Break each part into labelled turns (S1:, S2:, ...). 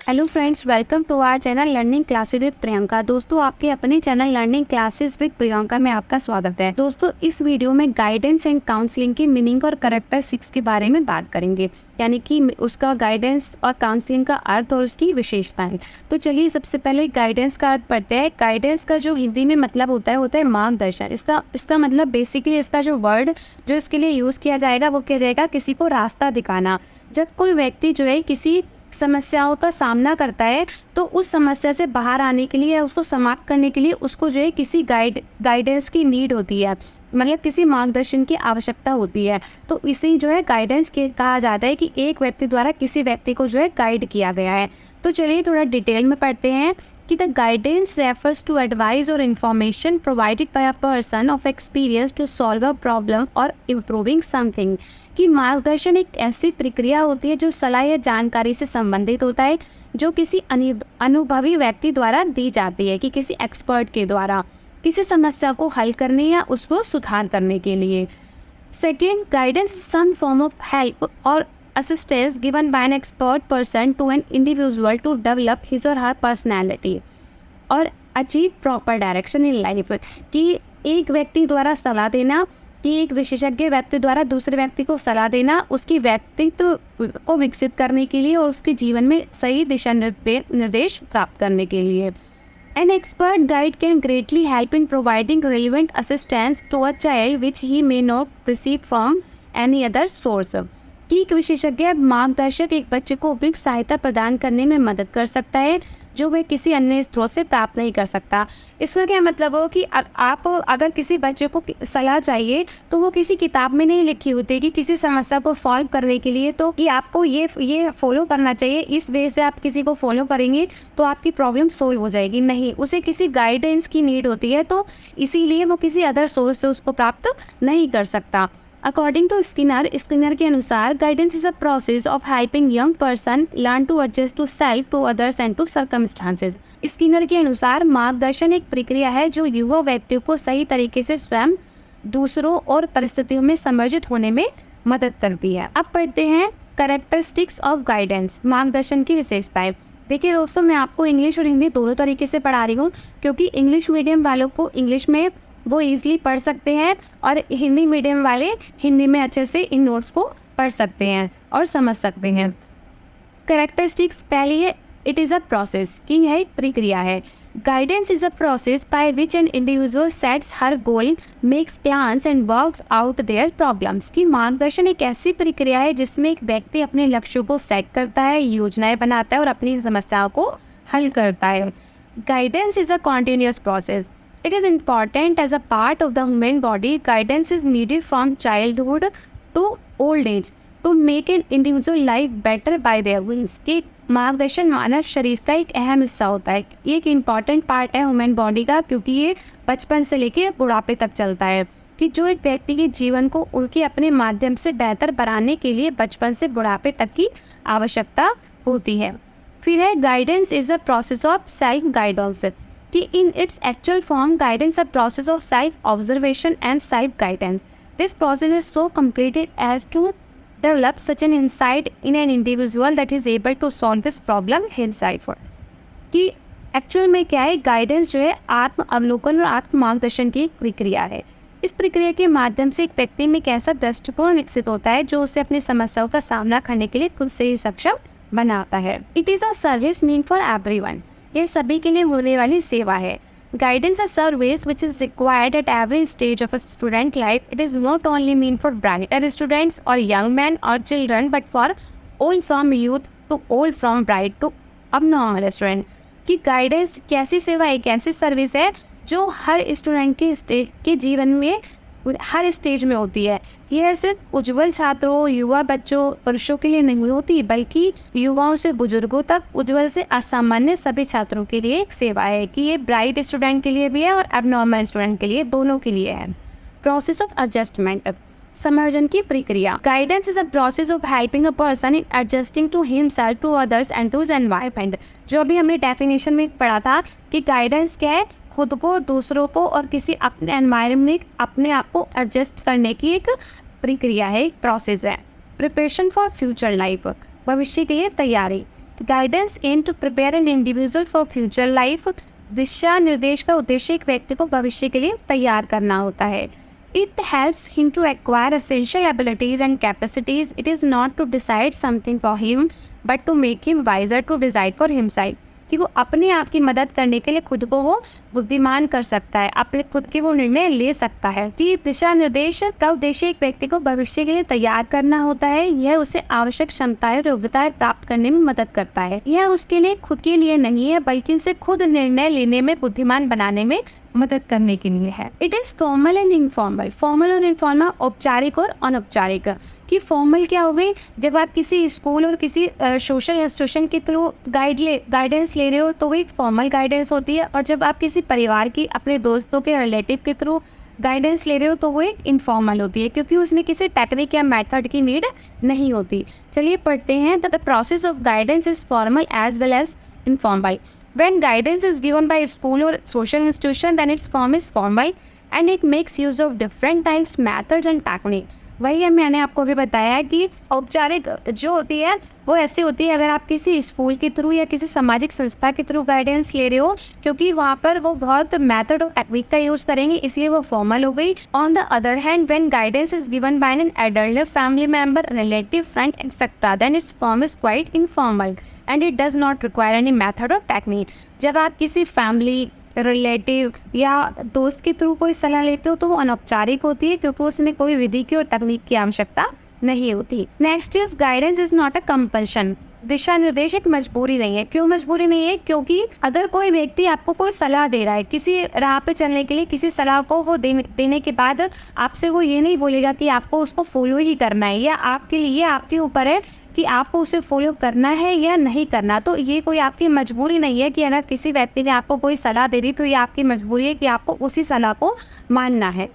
S1: Hello friends, welcome to our channel learning classes with Priyanka. दोस्तों, आपके अपने channel learning classes with Priyanka में आपका स्वागत है। दोस्तों, इस वीडियो में गाइडेंस एंड काउंसलिंग की मीनिंग और कैरेक्टरिस्टिक्स के बारे में बात करेंगे, यानी कि उसका गाइडेंस और काउंसलिंग का अर्थ और उसकी विशेषताएं। तो चलिए सबसे पहले गाइडेंस का अर्थ पढ़ते हैं। गाइडेंस का जो हिंदी में मतलब होता है मार्गदर्शन। इसका मतलब बेसिकली इसका जो वर्ड जो इसके लिए यूज़ किया जाएगा वो किया जाएगा किसी को रास्ता दिखाना। जब कोई व्यक्ति जो है किसी समस्याओं का सामना करता है तो उस समस्या से बाहर आने के लिए या उसको समाप्त करने के लिए उसको जो है किसी गाइडेंस की नीड होती है, मतलब किसी मार्गदर्शन की आवश्यकता होती है। तो इसे जो है गाइडेंस के कहा जाता है कि एक व्यक्ति द्वारा किसी व्यक्ति को जो है गाइड किया गया है। तो चलिए थोड़ा डिटेल में पढ़ते हैं कि the guidance refers to advice और information provided by a person of experience to solve a problem और इम्प्रूविंग समथिंग। कि मार्गदर्शन एक ऐसी प्रक्रिया होती है जो सलाह या जानकारी से संबंधित होता है, जो किसी अनुभवी व्यक्ति द्वारा दी जाती है, कि किसी एक्सपर्ट के द्वारा किसी समस्या को हल करने या उसको सुधार करने के लिए। Second, guidance some form of help और assistance given by an expert person to an individual to develop his or her personality और achieve proper direction in life। कि एक व्यक्ति द्वारा सलाह देना, कि एक विशेषज्ञ व्यक्ति द्वारा दूसरे व्यक्ति को सलाह देना उसकी व्यक्तित्व को विकसित करने के लिए और उसके जीवन में सही दिशा निर्देश प्राप्त करने के लिए। An expert guide can greatly help in providing relevant assistance to a child which he may not receive from any other source। कि एक विशेषज्ञ मार्गदर्शक एक बच्चे को उपयुक्त सहायता प्रदान करने में मदद कर सकता है जो वह किसी अन्य स्रोत से प्राप्त नहीं कर सकता। इसका क्या मतलब हो कि आप अगर किसी बच्चे को सलाह चाहिए तो वो किसी किताब में नहीं लिखी होती कि किसी समस्या को सॉल्व करने के लिए तो कि आपको ये फॉलो करना चाहिए, इस वे से आप किसी को फॉलो करेंगे तो आपकी प्रॉब्लम सोल्व हो जाएगी। नहीं, उसे किसी गाइडेंस की नीड होती है, तो इसीलिए वो किसी अदर सोर्स से उसको प्राप्त नहीं कर सकता। According to Skinner के अनुसार guidance is a process of helping young person learn to adjust to self, to others and to circumstances. Skinner के अनुसार मार्गदर्शन एक प्रक्रिया है जो युवा व्यक्तियों को सही तरीके से स्वयं, दूसरों और परिस्थितियों में समर्जित होने में मदद करती है। अब पढ़ते हैं कैरेक्टरिस्टिक्स ऑफ गाइडेंस, मार्गदर्शन की विशेषताएं। देखिए दोस्तों, मैं आपको इंग्लिश और हिंदी दोनों तरीके से पढ़ा रही हूँ, क्योंकि इंग्लिश मीडियम वालों को इंग्लिश में वो ईजिली पढ़ सकते हैं और हिंदी मीडियम वाले हिंदी में अच्छे से इन नोट्स को पढ़ सकते हैं और समझ सकते हैं। कैरेक्टरिस्टिक्स पहली है, इट इज़ अ प्रोसेस, कि यह एक प्रक्रिया है। Guidance is a process by which an individual sets her goal, makes plans and works out their problems. की मार्गदर्शन एक ऐसी प्रक्रिया है जिसमें एक व्यक्ति अपने लक्ष्यों को सेट करता है, योजनाएं बनाता है और अपनी समस्याओं को हल करता है। Guidance is a continuous process. It is important as a part of the human body. Guidance is needed from childhood to old age to make an individual life better by their wings। कि मार्गदर्शन मानव शरीर का एक अहम हिस्सा होता है, ये एक इम्पॉर्टेंट पार्ट है ह्यूमन बॉडी का, क्योंकि ये बचपन से लेके बुढ़ापे तक चलता है। कि जो एक व्यक्ति के जीवन को उनके अपने माध्यम से बेहतर बनाने के लिए बचपन से बुढ़ापे तक की आवश्यकता होती है। फिर है guidance is a process of self guidance. कि in its actual form guidance a process of self observation and self guidance. This process is so completed as to develop such an insight in an individual that is able to solve this problem himself। कि actual में क्या है, guidance जो है आत्म अवलोकन और आत्म मार्गदर्शन की एक प्रक्रिया है। इस प्रक्रिया के माध्यम से एक व्यक्ति में एक ऐसा दृष्टिकोण विकसित होता है जो उसे अपनी समस्याओं का सामना करने के लिए खुद से ही सक्षम बनाता है। It is a service mean for everyone. यह सभी के लिए होने वाली सेवा है। Guidance a service which is required at every stage of a student life. It is not only mean for brighter students और यंग मैन और children, but for old from youth to old from bright to abnormal student. कि गाइडेंस कैसी सेवा है, कैसी service है जो हर स्टूडेंट के जीवन में हर स्टेज में होती है। यह सिर्फ उज्ज्वल छात्रों, युवा बच्चों, पुरुषों के लिए नहीं होती, बल्कि युवाओं से बुजुर्गों तक, उज्ज्वल से असामान्य सभी छात्रों के लिए एक सेवा है। कि ये ब्राइट स्टूडेंट के लिए भी है और एबनॉर्मल स्टूडेंट के लिए, दोनों के लिए है। प्रोसेस ऑफ एडजस्टमेंट, समायोजन की प्रक्रिया। Guidance is a process of helping a person in adjusting to himself, to others and to his environment. जो अभी हमने डेफिनेशन में पढ़ा था कि गाइडेंस क्या है, खुद को, दूसरों को और किसी अपने एनवायरनमेंट, अपने आप को एडजस्ट करने की एक प्रक्रिया है, एक प्रोसेस है। प्रिपरेशन फॉर फ्यूचर लाइफ, भविष्य के लिए तैयारी। Guidance aim to prepare an individual for future life, दिशा निर्देश का उद्देश्य एक व्यक्ति को भविष्य के लिए तैयार करना होता है। It helps him to acquire essential abilities and capacities. It is not to decide something for him, but to make him wiser to decide for himself. कि वो अपने आप की मदद करने के लिए खुद को वो बुद्धिमान कर सकता है, अपने खुद के वो निर्णय ले सकता है। जी, दिशा निर्देश का उद्देश्य एक व्यक्ति को भविष्य के लिए तैयार करना होता है। यह उसे आवश्यक क्षमताएं और योग्यताएं प्राप्त करने में मदद करता है। यह उसके लिए खुद के लिए नहीं है, बल्कि उसे खुद निर्णय लेने में बुद्धिमान बनाने में मदद करने के लिए है। It is formal and informal. Formal और इनफॉर्मल, औपचारिक और अनौपचारिक। कि फॉर्मल क्या हो गई, जब आप किसी स्कूल और किसी सोशल इंस्टीट्यूशन के थ्रू गाइडेंस ले रहे हो तो वो एक फॉर्मल गाइडेंस होती है, और जब आप किसी परिवार की, अपने दोस्तों के, रिलेटिव के थ्रू गाइडेंस ले रहे हो तो वो एक इनफॉर्मल होती है, क्योंकि उसमें किसी टेक्निक या मेथड की नीड नहीं होती। चलिए पढ़ते हैं। The process of guidance is formal as well as informal. When guidance is given by a school or social institution, then its form is formal and it makes use of different types, methods and technique. वही है, मैंने आपको अभी बताया कि औपचारिक जो होती है वो ऐसी होती है अगर आप किसी स्कूल के थ्रू या किसी सामाजिक संस्था के थ्रू गाइडेंस ले रहे हो, क्योंकि वहाँ पर वो बहुत मेथड और टेक्निक का यूज़ करेंगे, इसलिए वो फॉर्मल हो गई। On the other hand, when guidance is given by an adult, family member, relative, friend etcetera, then its form is quite informal and it does not require any method और technique. जब आप किसी family, relative या दोस्त के through कोई सलाह लेते हो तो वो अनौपचारिक होती है, क्योंकि उसमें कोई विधि की और तकनीक की आवश्यकता नहीं होती। Next is guidance is not a compulsion. दिशा निर्देश एक मजबूरी नहीं है। क्यों मजबूरी नहीं है? क्योंकि अगर कोई व्यक्ति आपको कोई सलाह दे रहा है किसी राह पे चलने के लिए, किसी सलाह को वो देने के बाद आपसे वो ये नहीं बोलेगा कि आपको उसको फॉलो ही करना है, या आपके लिए आपके ऊपर है कि आपको उसे फॉलो करना है या नहीं करना। तो ये कोई आपकी मजबूरी नहीं है कि अगर किसी व्यक्ति ने आपको कोई सलाह दे दी तो ये आपकी मजबूरी है कि आपको उसी सलाह को मानना है।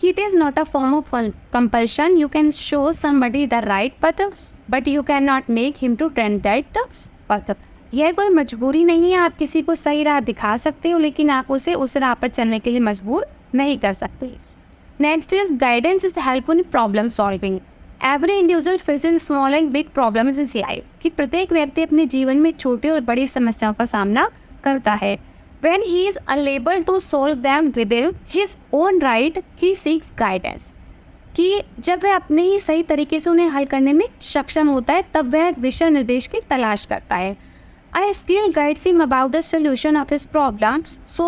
S1: It is not a form of compulsion. You can show somebody the right path, but you cannot make him to tread that path. यह कोई मजबूरी नहीं है। आप किसी को सही राह दिखा सकते हो, लेकिन आप उसे उस राह पर चलने के लिए मजबूर नहीं कर सकते। Next is guidance is helpful in problem solving. Every individual faces small and big problems in life. कि प्रत्येक व्यक्ति अपने जीवन में छोटी और बड़ी समस्याओं का सामना करता है। When he is unable to solve them within his own right, he seeks guidance. कि जब वह अपने ही सही तरीके से उन्हें हल करने में सक्षम होता है, तब वह दिशा निर्देश की तलाश करता है। A skill guides him about the solution of his problem so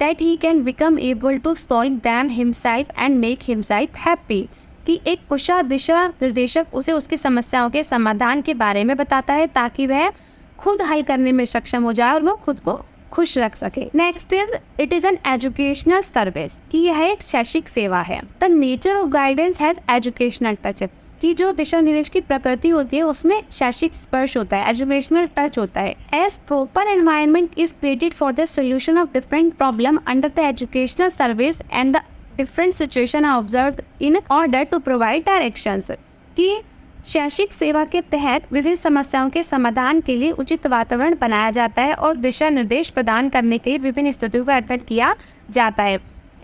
S1: that he can become able to solve them himself and make himself happy. कि एक कुशल दिशा निर्देशक उसे उसकी समस्याओं के समाधान के बारे में बताता है, ताकि वह खुद हल करने में सक्षम हो जाए और वो खुद को खुश रख सके। Next is it is an educational service. कि यह एक शैक्षिक सेवा है। The nature of guidance has educational touch. कि जो दिशा निर्देश की प्रकृति होती है उसमें शैक्षिक स्पर्श होता है, एजुकेशनल टच होता है। As proper environment is created for the solution of different problem under the educational service and the different situation are observed in order to provide directions. कि शैक्षिक सेवा के तहत विभिन्न समस्याओं के समाधान के लिए उचित वातावरण बनाया जाता है और दिशा निर्देश प्रदान करने के लिए विभिन्न स्थितियों का अध्ययन किया जाता है।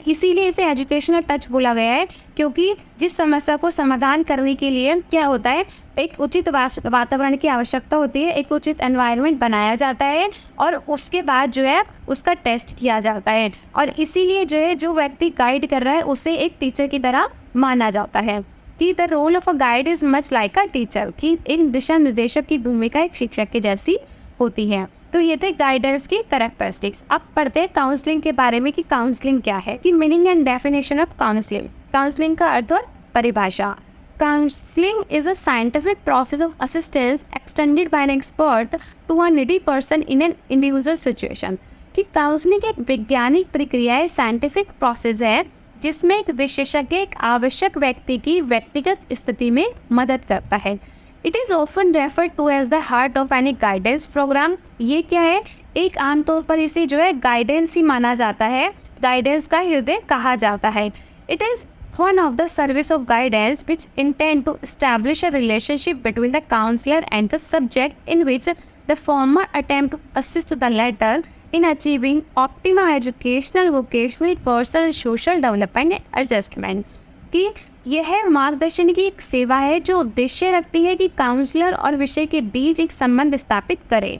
S1: इसीलिए इसे एजुकेशनल टच बोला गया है, क्योंकि जिस समस्या को समाधान करने के लिए क्या होता है, एक उचित वातावरण की आवश्यकता होती है, एक उचित एनवायरनमेंट बनाया जाता है और उसके बाद जो है उसका टेस्ट किया जाता है। और इसीलिए जो है जो व्यक्ति गाइड कर रहा है उसे एक टीचर की तरह माना जाता है। कि the role of a guide is much like a teacher. कि इन दिशा निर्देशक की भूमिका एक शिक्षक के जैसी होती है। तो ये थे गाइडेंस की कैरेक्टरिस्टिक्स। अब पढ़ते हैं काउंसलिंग के बारे में कि काउंसलिंग क्या है। कि meaning and definition of counselling. Counselling का अर्थ और परिभाषा। Counselling is a scientific process of assistance extended by an expert to a needy person in an individual situation. कि काउंसलिंग एक वैज्ञानिक प्रक्रिया है, साइंटिफिक प्रोसेस है, जिसमें एक विशेषज्ञ एक आवश्यक व्यक्ति की व्यक्तिगत स्थिति में मदद करता है। It is often referred to as the heart of any guidance program. ये क्या है? एक आमतौर पर इसे जो है गाइडेंस ही माना जाता है, गाइडेंस का हृदय कहा जाता है। It is one of the service of guidance which intend to establish a relationship between the counselor and the subject in which the former attempt to assist the latter in achieving optimal educational, vocational, personal, social development and adjustment. कि यह मार्गदर्शन की एक सेवा है जो उद्देश्य रखती है कि काउंसलर और विषय के बीच एक संबंध स्थापित करे।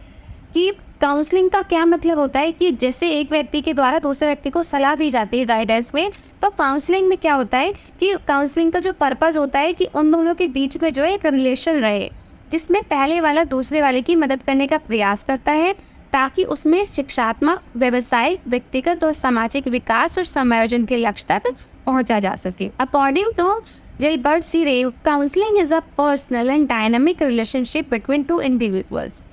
S1: कि काउंसलिंग का क्या मतलब होता है कि जैसे एक व्यक्ति के द्वारा दूसरे व्यक्ति को सलाह दी जाती है गाइडेंस में, तो काउंसलिंग में क्या होता है कि काउंसलिंग का जो पर्पस होता है कि उन दोनों के बीच में जो है एक रिलेशन रहे, जिसमें पहले वाला दूसरे वाले की मदद करने का प्रयास करता है ताकि उसमें शिक्षात्मक, व्यवसायिक, व्यक्तिगत और सामाजिक विकास और समायोजन के लक्ष्य तक पहुंचा जा सके। According to Gilbert C Wrenn, counselling is a personal and dynamic relationship between two individuals.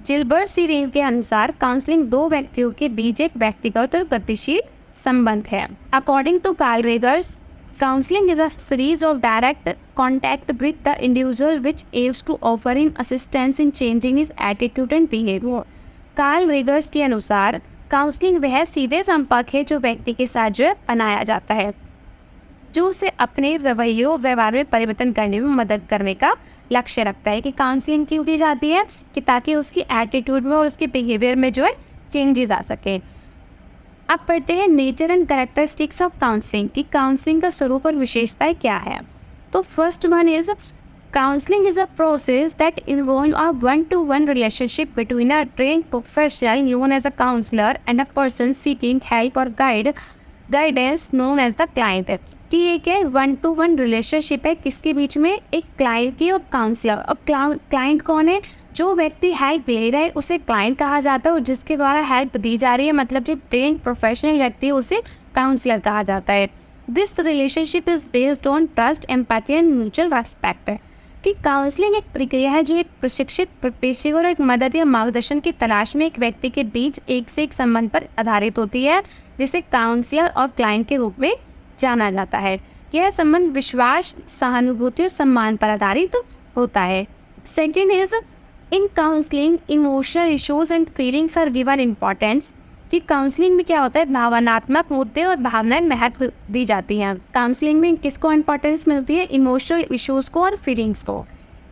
S1: Gilbert C Wrenn के अनुसार काउंसलिंग दो व्यक्तियों के बीच एक व्यक्तिगत और गतिशील संबंध है। According to Carl Rogers, counseling is a series of direct contact with the individual which aims to offer him assistance in changing his attitude and behavior. Carl Rogers के अनुसार काउंसलिंग वह सीधे संपर्क है जो व्यक्ति के साथ जो बनाया जाता है, जो उसे अपने रवैयों व्यवहार में परिवर्तन करने में मदद करने का लक्ष्य रखता है। कि काउंसलिंग क्यों की जाती है कि ताकि उसकी एटीट्यूड में और उसके बिहेवियर में जो है चेंजेस आ सके। अब पढ़ते हैं nature and characteristics of counselling कि काउंसलिंग का स्वरूप और विशेषताएं क्या है। तो first one is counselling is a process that involve a one to one relationship between a trained professional known as a counsellor and a person seeking help और guidance known as the client. कि एक है one to one relationship है किसके बीच में, एक client की और काउंसलर। और क्लाइंट कौन है, जो व्यक्ति हेल्प ले रहा है उसे क्लाइंट कहा जाता है, और जिसके द्वारा हेल्प दी जा रही है मतलब जो ट्रेन प्रोफेशनल व्यक्ति है उसे काउंसलर कहा जाता है। This relationship is based on trust, empathy and mutual respect. कि काउंसलिंग एक प्रक्रिया है जो एक प्रशिक्षित पेशेवर और एक मदद या मार्गदर्शन की तलाश में एक व्यक्ति के बीच एक से एक संबंध पर आधारित होती है, जिसे काउंसलर और क्लाइंट के रूप में जाना जाता है। यह संबंध विश्वास, सहानुभूति और सम्मान पर आधारित होता है। Second is in counselling emotional issues and feelings are given importance. कि काउंसलिंग में क्या होता है, भावनात्मक मुद्दे और भावनाएं महत्व दी जाती हैं। काउंसलिंग में किसको इंपॉर्टेंस मिलती है, इमोशनल इश्यूज को और फीलिंग्स को।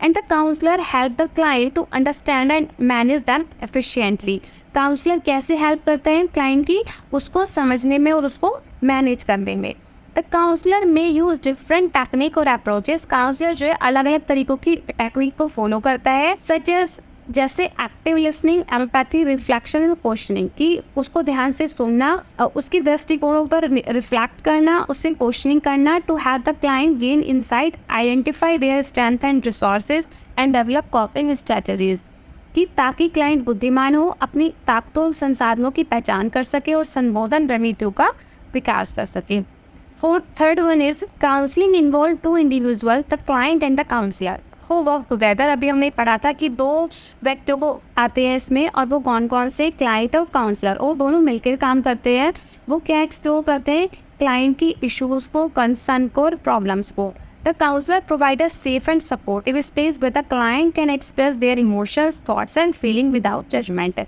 S1: And the counsellor help the client to understand and manage them efficiently. Counsellor कैसे हेल्प करते हैं क्लाइंट की, उसको समझने में और उसको मैनेज करने में। द काउंसलर में यूज डिफरेंट टेक्निक और अप्रोचेस। काउंसलर जो है अलग अलग तरीकों की टेक्निक को फॉलो करता है, सच एज जैसे active listening, empathy, reflection and questioning. कि उसको ध्यान से सुनना, उसकी दृष्टिकोणों पर रिफ्लेक्ट करना, उससे क्वेश्चनिंग करना, to have the client gain insight, identify their strength and resources and develop coping strategies. कि ताकि क्लाइंट बुद्धिमान हो, अपनी ताकतों और संसाधनों की पहचान कर सके और संबोधन रणनीतियों का विकास कर सके। Third one is counselling involve two individual, the client and the counsellor who work together. अभी हमने पढ़ा था कि दो व्यक्तियों को आते हैं इसमें, और वो कौन कौन से, क्लाइंट और काउंसलर, और दोनों मिलकर काम करते हैं। वो क्या एक्सप्लोर करते हैं, क्लाइंट की इश्यूज को, कंसर्न को और प्रॉब्लम्स को। The counsellor provide a safe and supportive space with the client can express their emotions, thoughts and feeling without judgement.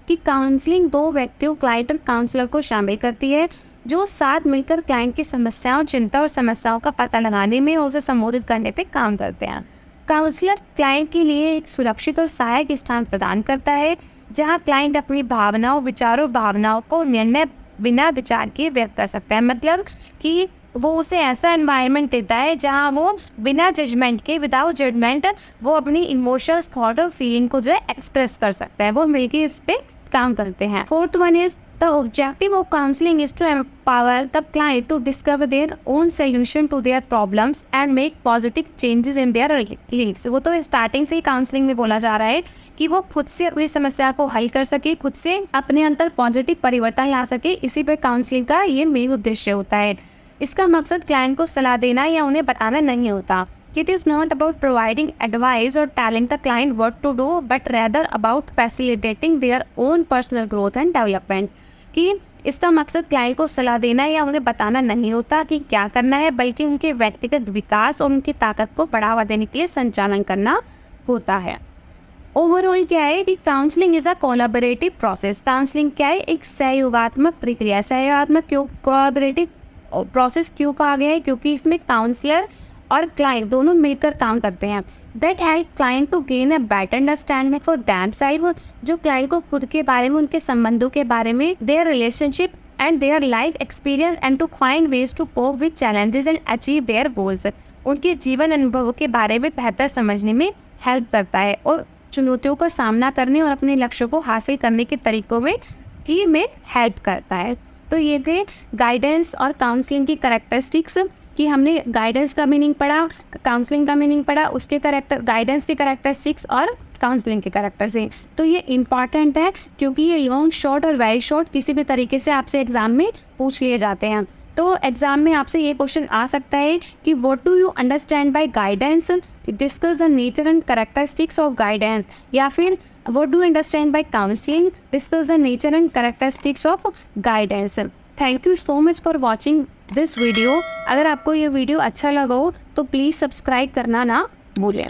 S1: कि काउंसलिंग दो व्यक्तियों, क्लाइंट और काउंसलर को शामिल करती है, जो साथ मिलकर क्लाइंट की समस्याओं, चिंता और समस्याओं का पता लगाने में और उसे संबोधित करने पर काम करते हैं। काउंसलर क्लाइंट के लिए एक सुरक्षित और सहायक स्थान प्रदान करता है, जहां क्लाइंट अपनी भावनाओं, विचारों, भावनाओं को निर्णय बिना विचार किए व्यक्त कर सकता है। मतलब कि वो उसे ऐसा एनवायरनमेंट देता है जहां वो बिना जजमेंट के, विदाउट जजमेंट, वो अपनी इमोशंस, थॉट और फीलिंग को जो है एक्सप्रेस कर सकता है। वो मिलकर इस पे काम करते हैं। Fourth one is the objective of counselling is to empower the client to discover their own solution to their problems and make positive changes in their lives. वो तो स्टार्टिंग से ही काउंसलिंग में बोला जा रहा है कि वो खुद से अपनी समस्या को हल कर सके, खुद से अपने अंदर पॉजिटिव परिवर्तन ला सके। इसी पर काउंसलिंग का ये मेन उद्देश्य होता है। इसका मकसद क्लाइंट को सलाह देना या उन्हें बताना नहीं होता। It is not about providing advice or telling the client what to do, but rather about facilitating their own personal growth and development. कि इसका मकसद क्लाइंट को सलाह देना या उन्हें बताना नहीं होता कि क्या करना है, बल्कि उनके व्यक्तिगत विकास और उनकी ताकत को बढ़ावा देने के लिए संचालन करना होता है। ओवरऑल क्या है कि counselling is a collaborative process. Counselling क्या है, एक सहयोगात्मक प्रक्रिया। सहयोगात्मक क्यों, कोलैबोरेटिव प्रोसेस क्यों कहा गया है, क्योंकि इसमें काउंसलर और क्लाइंट दोनों मिलकर काम करते हैं। That help client to gain a better understanding for them side. वो जो क्लाइंट को खुद के बारे में, उनके संबंधों के बारे में, their relationship and their life experience and to find ways to cope with challenges and achieve their goals. उनके जीवन अनुभवों के बारे में बेहतर समझने में हेल्प करता है और चुनौतियों का सामना करने और अपने लक्ष्यों को हासिल करने के तरीकों में हेल्प करता है। तो ये थे गाइडेंस और काउंसलिंग की कैरेक्टरिस्टिक्स कि हमने गाइडेंस का मीनिंग पढ़ा, काउंसलिंग का मीनिंग पढ़ा, उसके गाइडेंस के कैरेक्टरिस्टिक्स और काउंसलिंग के कैरेक्टरिस्टिक्स। तो ये इंपॉर्टेंट है क्योंकि ये लॉन्ग शॉर्ट और वेरी शॉर्ट किसी भी तरीके से आपसे एग्जाम में पूछ लिए जाते हैं। तो एग्जाम में आपसे ये क्वेश्चन आ सकता है कि what do you understand by guidance, discuss the nature and characteristics of guidance, या फिर what do you understand by counselling, discuss the nature and characteristics of guidance. Thank you so much for watching this video. अगर आपको ये video अच्छा लगा हो तो please subscribe करना ना भूलें।